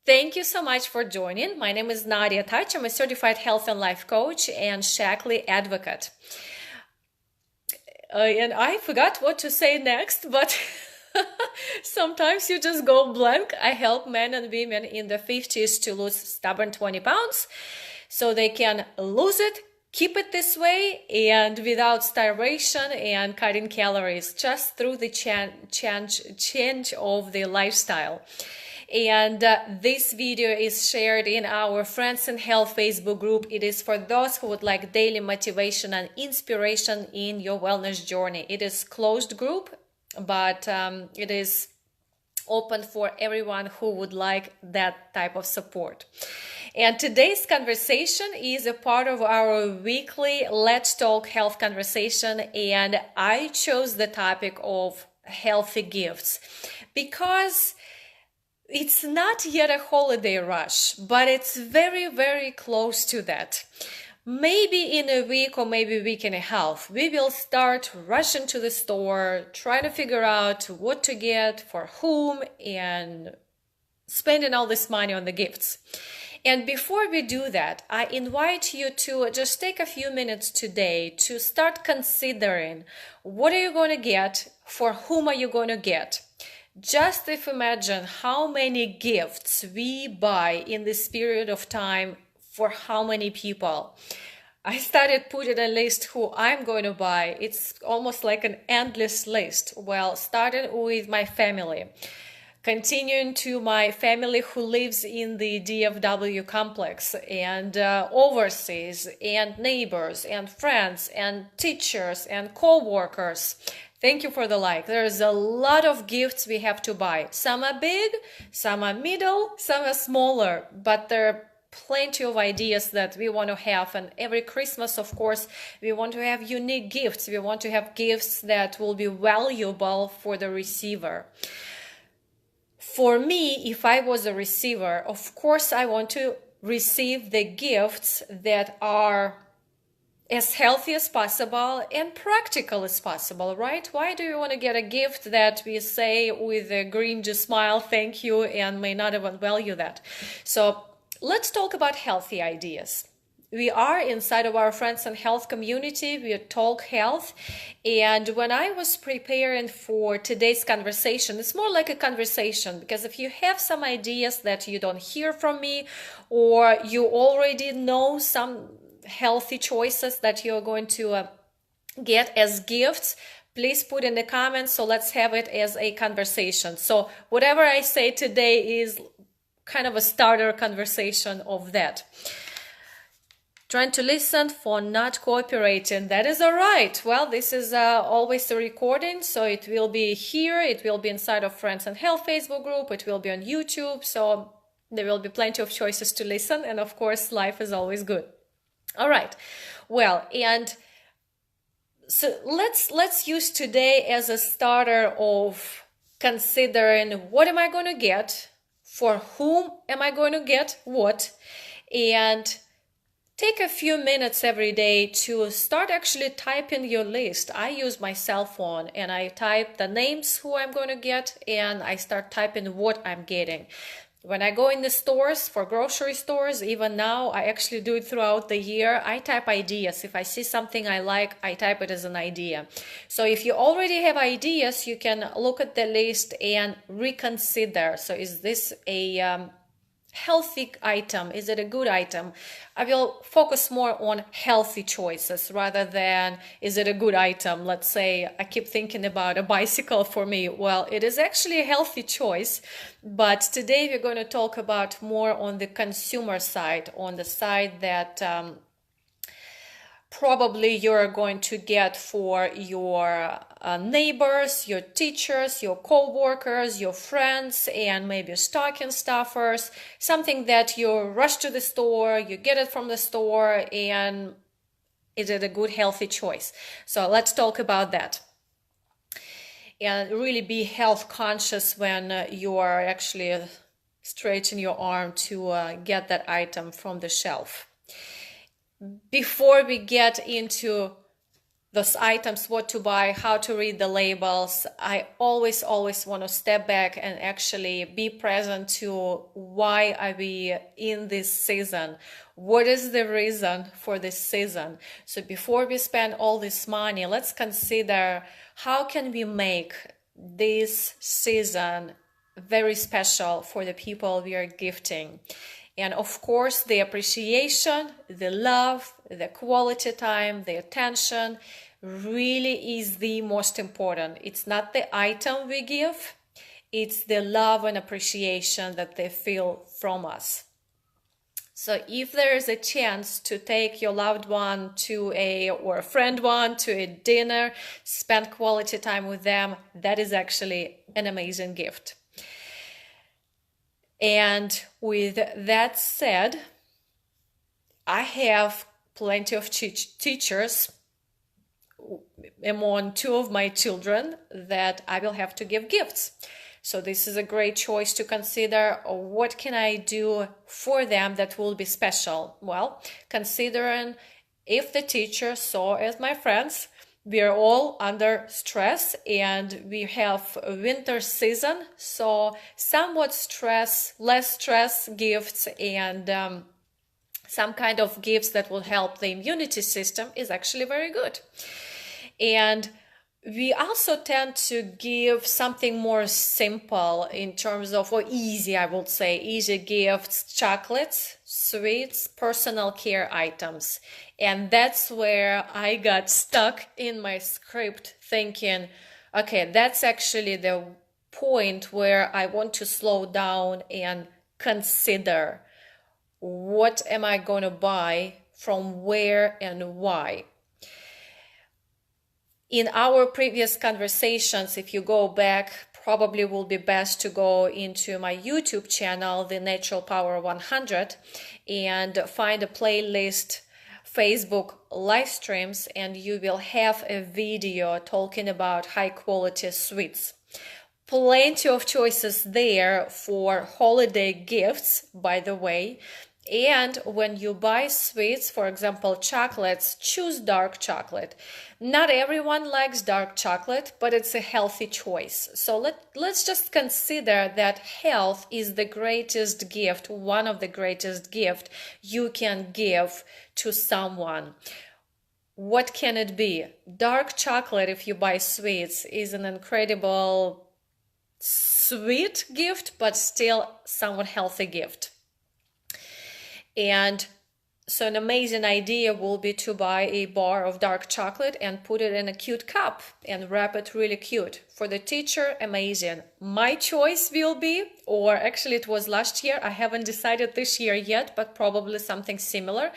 Thank you so much for joining. My name is Nadia Touch. I'm a certified health and life coach and Shaklee advocate. And I forgot what to say next, but sometimes you just go blank. I help men and women in their 50s to lose stubborn 20 pounds so they can lose it, keep it this way, and without starvation and cutting calories, just through the change of the lifestyle. And this video is shared in our Friends in Health Facebook group. It is for those who would like daily motivation and inspiration in your wellness journey. It is closed group, but it is open for everyone who would like that type of support. And today's conversation is a part of our weekly Let's Talk Health conversation, and I chose the topic of healthy gifts because it's not yet a holiday rush, but it's very, very close to that. Maybe in a week or maybe a week and a half, we will start rushing to the store, trying to figure out what to get, for whom, and spending all this money on the gifts. And before we do that, I invite you to just take a few minutes today to start considering what are you going to get, for whom are you going to get. Just imagine how many gifts we buy in this period of time for how many people. I started putting a list who I'm going to buy. It's almost like an endless list. Well, started with my family, continuing to my family who lives in the DFW complex, and overseas, and neighbors and friends and teachers and co-workers. Thank you for the like. There's a lot of gifts we have to buy. Some are big, some are middle, some are smaller, but there are plenty of ideas that we want to have. And every Christmas, of course, we want to have unique gifts. We want to have gifts that will be valuable for the receiver. For me, if I was a receiver, of course, I want to receive the gifts that are as healthy as possible and practical as possible, right? Why do you want to get a gift that we say with a green just smile, thank you, and may not even value that? So let's talk about healthy ideas. We are inside of our Friends and Health community. We talk health. And when I was preparing for today's conversation, it's more like a conversation, because if you have some ideas that you don't hear from me, or you already know some healthy choices that you're going to get as gifts, please put in the comments. So let's have it as a conversation. So whatever I say today is kind of a starter conversation of that. Trying to listen for not cooperating. That is all right. Well, this is always a recording, so it will be here. It will be inside of Friends and Health Facebook group. It will be on YouTube. So there will be plenty of choices to listen. And of course, life is always good. All right. Well, and so let's use today as a starter of considering what am I going to get, for whom am I going to get what, and take a few minutes every day to start actually typing your list. I use my cell phone and I type the names who I'm going to get, and I start typing what I'm getting. When I go in the stores, for grocery stores, even now, I actually do it throughout the year. I type ideas. If I see something I like, I type it as an idea. So if you already have ideas, you can look at the list and reconsider. So is this a healthy item? Is it a good item? I will focus more on healthy choices rather than is it a good item. Let's say I keep thinking about a bicycle for me. Well, it is actually a healthy choice, but today we're going to talk about more on the consumer side, on the side that probably you're going to get for your neighbors, your teachers, your co-workers, your friends, and maybe stocking stuffers, something that you rush to the store, you get it from the store, and is it a good, healthy choice? So let's talk about that. And really be health conscious when you are actually stretching your arm to get that item from the shelf. Before we get into those items, what to buy, how to read the labels, I always want to step back and actually be present to why are we in this season? What is the reason for this season? So before we spend all this money, let's consider how can we make this season very special for the people we are gifting. And of course, the appreciation, the love, the quality time, the attention really is the most important. It's not the item we give, it's the love and appreciation that they feel from us. So if there is a chance to take your loved one or a friend one to a dinner, spend quality time with them, that is actually an amazing gift. And with that said, I have plenty of teachers among two of my children that I will have to give gifts. So this is a great choice to consider. What can I do for them that will be special? Well, considering if the teacher saw as my friends, we are all under stress and we have a winter season, so somewhat less stress gifts and some kind of gifts that will help the immunity system is actually very good. And we also tend to give something more simple in terms of, or easy, I would say, easy gifts, chocolates, sweets, personal care items. And that's where I got stuck in my script thinking, okay, that's actually the point where I want to slow down and consider what am I going to buy, from where and why. In our previous conversations, if you go back, probably will be best to go into my YouTube channel, The Natural Power 100, and find a playlist, Facebook live streams, and you will have a video talking about high quality sweets. Plenty of choices there for holiday gifts, by the way. And when you buy sweets, for example, chocolates, choose dark chocolate. Not everyone likes dark chocolate, but it's a healthy choice. So let's just consider that health is the greatest gift, one of the greatest gifts you can give to someone. What can it be? Dark chocolate, if you buy sweets, is an incredible sweet gift, but still somewhat healthy gift. And so an amazing idea will be to buy a bar of dark chocolate and put it in a cute cup and wrap it really cute. For the teacher, amazing. My choice will be, or actually it was last year, I haven't decided this year yet, but probably something similar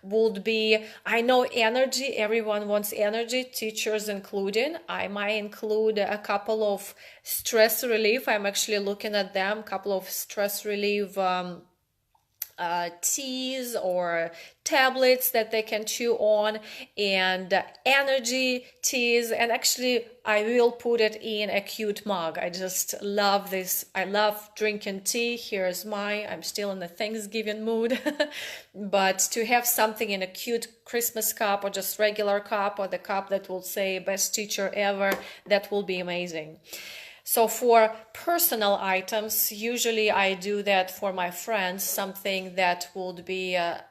would be, I know energy, everyone wants energy, teachers including. I might include a couple of stress relief. I'm actually looking at them, a couple of stress relief teas or tablets that they can chew on, and energy teas. And actually I will put it in a cute mug. I just love this. I love drinking tea. Here's mine. I'm still in the Thanksgiving mood. But to have something in a cute Christmas cup, or just regular cup, or the cup that will say best teacher ever, that will be amazing. So for personal items, usually I do that for my friends, something that would be a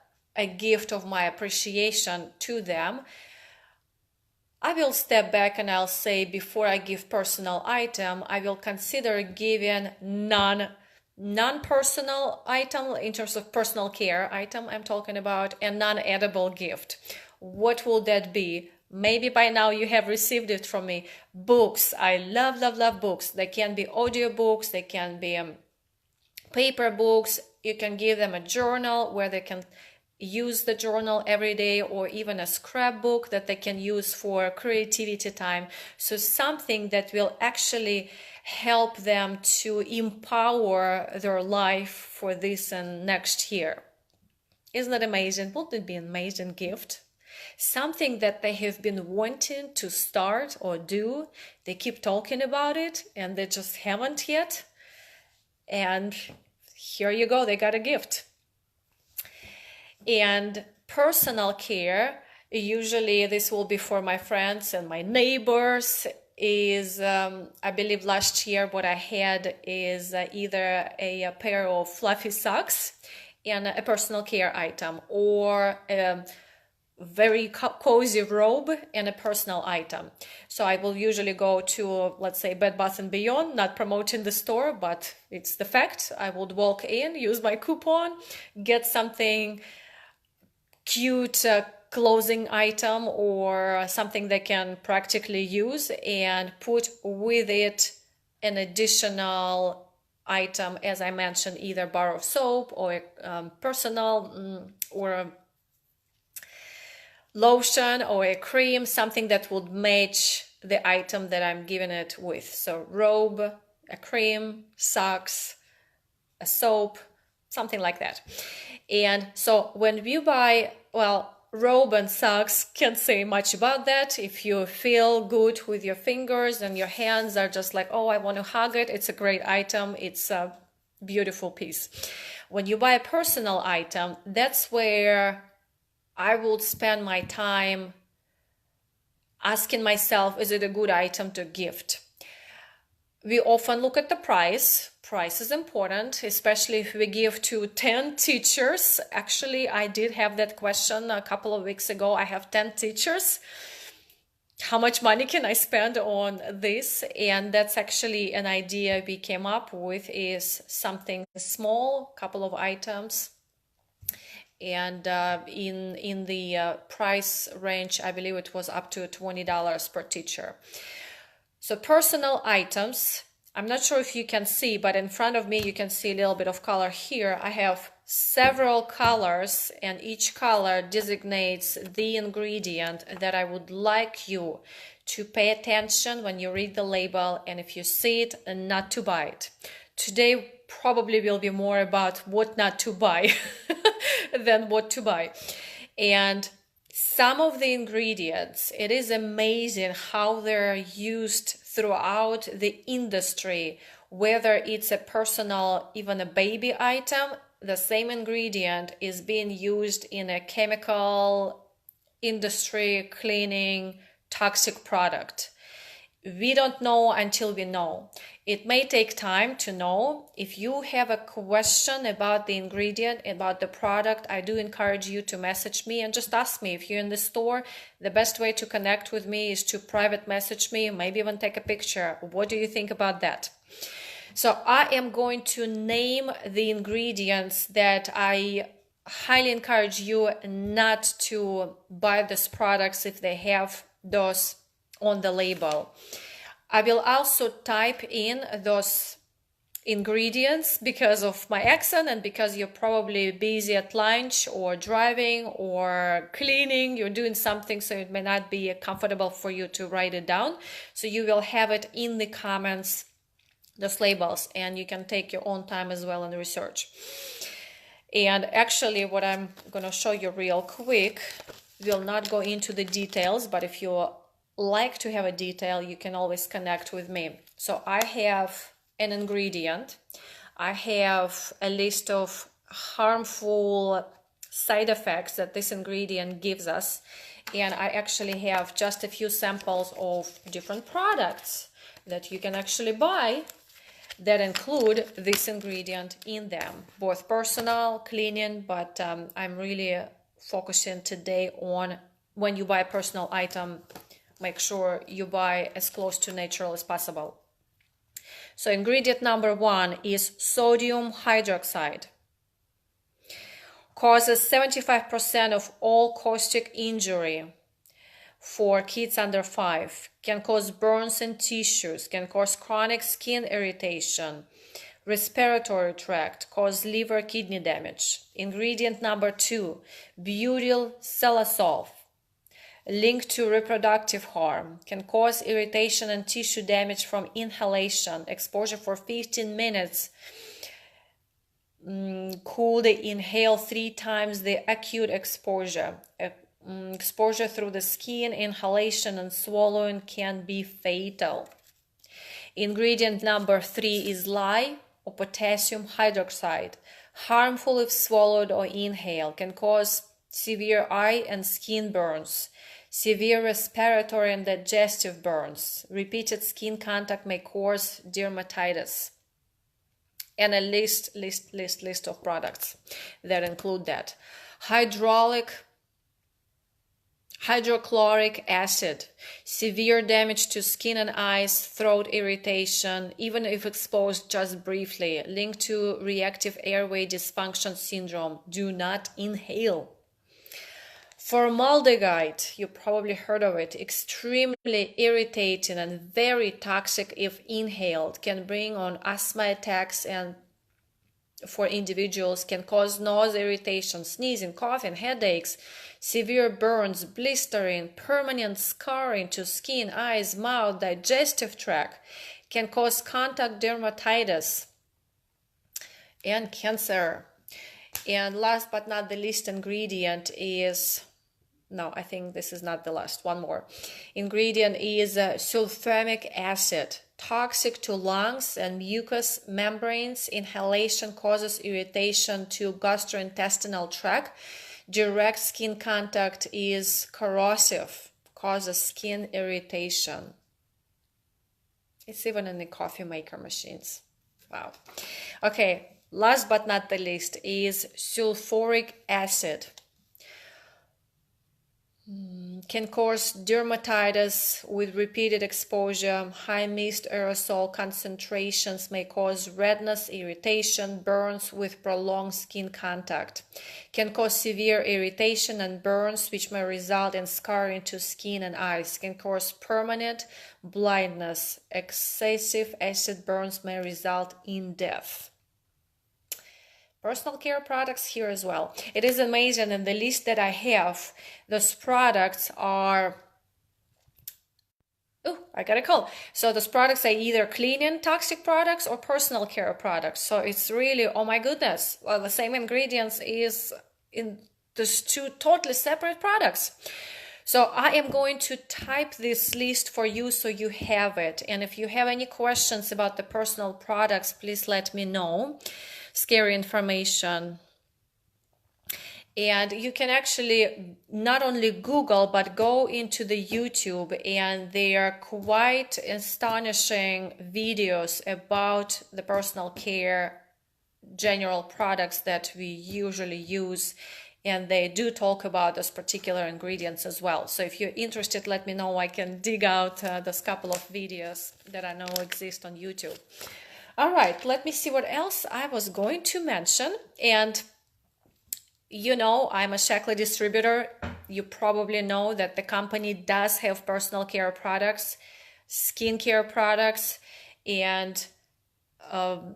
gift of my appreciation to them. I will step back and I'll say, before I give personal item, I will consider giving non-personal item, in terms of personal care item I'm talking about, and non-edible gift. What will that be? Maybe by now you have received it from me. Books. I love, love, love books. They can be audiobooks. They can be paper books. You can give them a journal where they can use the journal every day, or even a scrapbook that they can use for creativity time. So something that will actually help them to empower their life for this and next year. Isn't that amazing? Wouldn't it be an amazing gift? Something that they have been wanting to start or do. They keep talking about it and they just haven't yet. And here you go, they got a gift. And personal care, Usually this will be for my friends and my neighbors. Is I believe last year what I had is either a pair of fluffy socks and a personal care item, or a very cozy robe and a personal item. So I will usually go to, let's say, Bed Bath & Beyond, not promoting the store, but it's the fact. I would walk in, use my coupon, get something cute, clothing item or something they can practically use, and put with it an additional item, as I mentioned, either bar of soap or personal or a lotion or a cream, something that would match the item that I'm giving it with. So robe, a cream, socks, a soap, something like that. And so when you buy, well, robe and socks can't say much about that. If you feel good with your fingers and your hands are just like, oh, I want to hug it, it's a great item. It's a beautiful piece. When you buy a personal item, that's where I would spend my time asking myself, is it a good item to gift? We often look at the price. Price is important, especially if we give to 10 teachers. Actually, I did have that question a couple of weeks ago. I have 10 teachers. How much money can I spend on this? And that's actually an idea we came up with, is something small, couple of items. And in the price range, I believe it was up to $20 per teacher. So personal items, I'm not sure if you can see, but in front of me you can see a little bit of color here. I have several colors, and each color designates the ingredient that I would like you to pay attention when you read the label, and if you see it, not to buy it. Today probably will be more about what not to buy than what to buy. And some of the ingredients, it is amazing how they're used throughout the industry, whether it's a personal, even a baby item, the same ingredient is being used in a chemical industry, cleaning, toxic product. We don't know until we know. It may take time to know. If you have a question about the ingredient, about the product, I do encourage you to message me and just ask me. If you're in the store, the best way to connect with me is to private message me, maybe even take a picture. What do you think about that? So I am going to name the ingredients that I highly encourage you not to buy these products if they have those on the label. I will also type in those ingredients because of my accent and because you're probably busy at lunch or driving or cleaning, you're doing something, so it may not be comfortable for you to write it down. So you will have it in the comments, those labels, and you can take your own time as well in research. And actually what I'm going to show you real quick, will not go into the details, but if you like to have a detail, you can always connect with me. So I have an ingredient, I have a list of harmful side effects that this ingredient gives us, and I actually have just a few samples of different products that you can actually buy that include this ingredient in them, both personal, cleaning, but I'm really focusing today on when you buy a personal item, make sure you buy as close to natural as possible. So ingredient number 1 is sodium hydroxide. Causes 75% of all caustic injury for kids under 5. Can cause burns in tissues, can cause chronic skin irritation, respiratory tract, cause liver kidney damage. Ingredient number 2, butyl cellosolve. Linked to reproductive harm, can cause irritation and tissue damage from inhalation, exposure for 15 minutes. Could inhale 3 times the acute exposure. Exposure through the skin, inhalation and swallowing can be fatal. Ingredient number 3 is lye or potassium hydroxide. Harmful if swallowed or inhaled, can cause severe eye and skin burns, severe respiratory and digestive burns, repeated skin contact may cause dermatitis, and a list of products that include that. Hydrochloric acid, severe damage to skin and eyes, throat irritation, even if exposed just briefly, linked to reactive airway dysfunction syndrome. Do not inhale. Formaldehyde, you probably heard of it, extremely irritating and very toxic if inhaled, can bring on asthma attacks and for individuals can cause nausea, irritation, sneezing, coughing, headaches, severe burns, blistering, permanent scarring to skin, eyes, mouth, digestive tract, can cause contact dermatitis and cancer. And last but not the least ingredient is, no, I think this is not the last, one more. Ingredient is sulfamic acid. Toxic to lungs and mucous membranes. Inhalation causes irritation to gastrointestinal tract. Direct skin contact is corrosive, causes skin irritation. It's even in the coffee maker machines. Wow. Okay, last but not the least is sulfuric acid. Can cause dermatitis with repeated exposure. High mist aerosol concentrations may cause redness, irritation, burns with prolonged skin contact. Can cause severe irritation and burns which may result in scarring to skin and eyes. Can cause permanent blindness. Excessive acid burns may result in death. Personal care products here as well. It is amazing, and the list that I have, those products are, oh, I got a call. So those products are either cleaning toxic products or personal care products. So it's really, oh my goodness, well, the same ingredients is in those two totally separate products. So I am going to type this list for you so you have it. And if you have any questions about the personal products, please let me know. Scary information. And you can actually not only Google, but go into the YouTube, and there are quite astonishing videos about the personal care general products that we usually use. And they do talk about those particular ingredients as well. So if you're interested, let me know. I can dig out those couple of videos that I know exist on YouTube. All right, let me see what else I was going to mention. And you know, I'm a Shackley distributor. You probably know that the company does have personal care products, skincare products, and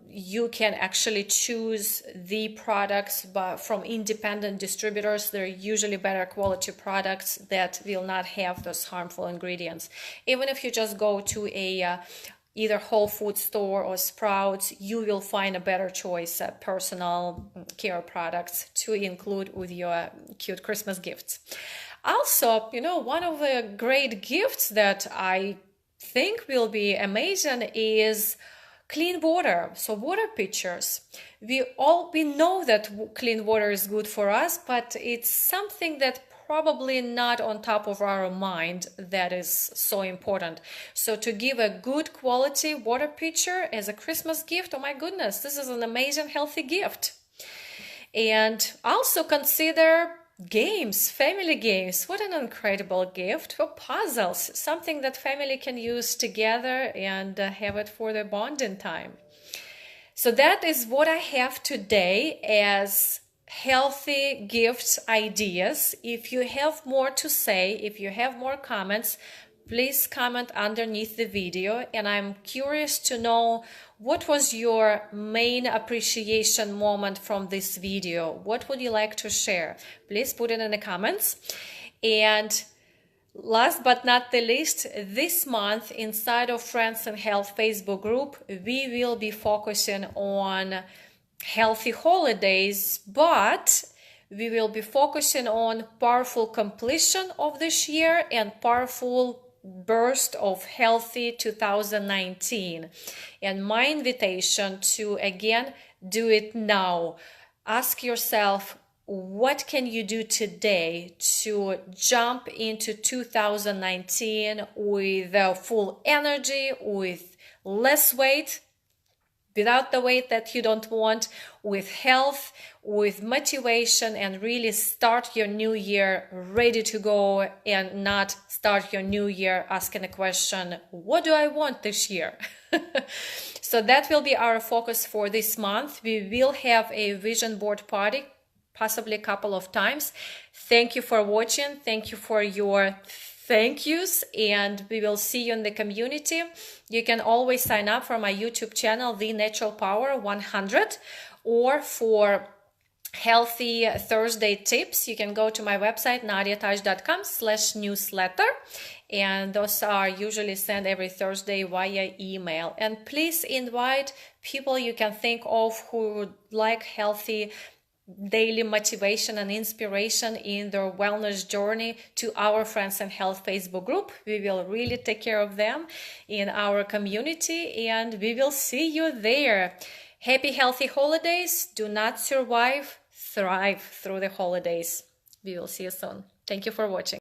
you can actually choose the products from independent distributors. They're usually better quality products that will not have those harmful ingredients. Even if you just go to a either Whole Foods store or Sprouts, you will find a better choice of personal care products to include with your cute Christmas gifts. Also, you know, one of the great gifts that I think will be amazing is clean water. So water pitchers. We know that clean water is good for us, but it's something that probably not on top of our mind that is so important. So to give a good quality water pitcher as a Christmas gift, oh my goodness, this is an amazing healthy gift. And also consider games, family games. What an incredible gift. For puzzles, something that family can use together and have it for their bonding time. So that is what I have today as healthy gifts ideas. If you have more to say, if you have more comments, please comment underneath the video. And I'm curious to know, what was your main appreciation moment from this video? What would you like to share? Please put it in the comments. And last but not the least, this month inside of Friends and Health Facebook group, we will be focusing on healthy holidays, but we will be focusing on powerful completion of this year and powerful burst of healthy 2019. And my invitation to again do it now. Ask yourself, what can you do today to jump into 2019 with full energy, with less weight, without the weight that you don't want, with health, with motivation, and really start your new year ready to go, and not start your new year asking a question, what do I want this year? So that will be our focus for this month. We will have a vision board party, possibly a couple of times. Thank you for watching. Thank you for your thank yous, and we will see you in the community. You can always sign up for my YouTube channel, The Natural Power 100, or for healthy Thursday tips, you can go to my website, nadiataj.com/newsletter, and those are usually sent every Thursday via email. And please invite people you can think of who would like healthy daily motivation and inspiration in their wellness journey to our Friends and Health Facebook group. We will really take care of them in our community, and we will see you there. Happy, healthy holidays. Do not survive, thrive through the holidays. We will see you soon. Thank you for watching.